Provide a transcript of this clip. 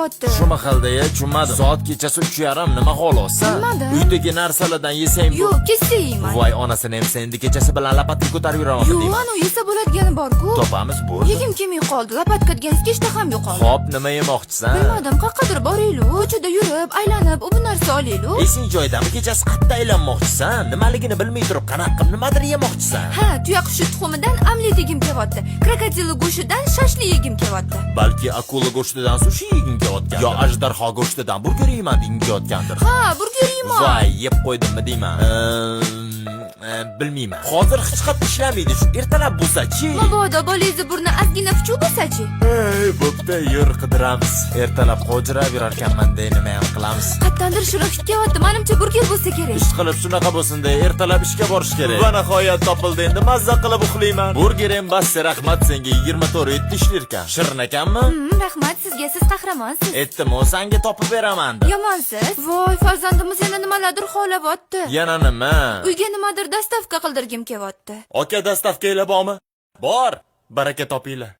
kelyapti. Shu mahallada tushunmadim. Soat kechasi 3:30 nima xolos-a? Bilmadim. Uydagi narsalardan yesang bu. Yo'q, kechsa yeyman. Voy onasini ham sen endi kechasi bilan lapatni ko'tarib yuraman Yo'q, deyman. anu yesa bo'ladigani bor-ku. Topamiz bu. Yegim kelmay qoldi. Lapatka deganingizga ishtaham yo'qoldi. Xo'p, nima yemoqchisan? Bilmadim, qayoqqadir boraylik. Ko'chada yurib, aylanib, u bu narsa olaylik. Esing joyidami? Kechasi qayerda aylanmoqchisan? Nimaligini bilmay turib, qanaqa qilib nimadir yemoqchisan? Ha, tuya qushi tuxumidan omlet yegim kelyapti. Krokodil go'shtidan shashli yegim kelyapti. Balki akula go'shtidan sushi yeging kelayotgandir. Yo ajdarho go'shtidan burger yeyman deging kelayotgandir. Ha, burger yeyman. Voy, yeb qo'ydimmi deyman. Bilmayman. Hozir hech qanday ishlamaydi. Shu ertalab bo'lsa-chi? Mabodo bolangizni burni ozgina fuchuq bo'lsa-chi? Ey, bo'pti, yur qidiramiz. Ertalab qojirab yurar ekanman-da, nima ham qilamiz? Qattandir shirin hid kelyapti. Menimcha burger bo'lsa kerak. Ish qilib shunaqa bo'lsin-da, ertalab ishga borish kerak. Va nihoyat topildi, endi mazza qilib uxlayman. Burger ham bas, rahmat senga 24 ishlar ekan. Shirin ekanmi? Rahmat sizga, siz qahramonsiz. Aytdim-ku, senga topib beraman deb. Yomonsiz. Voy, farzandimiz yana nimalardir xohlayapti. Yana nima? Uyga nimadir dastavka qildirgim kelyapti. Aka dastavka ila bormi? Bor, baraka topinglar.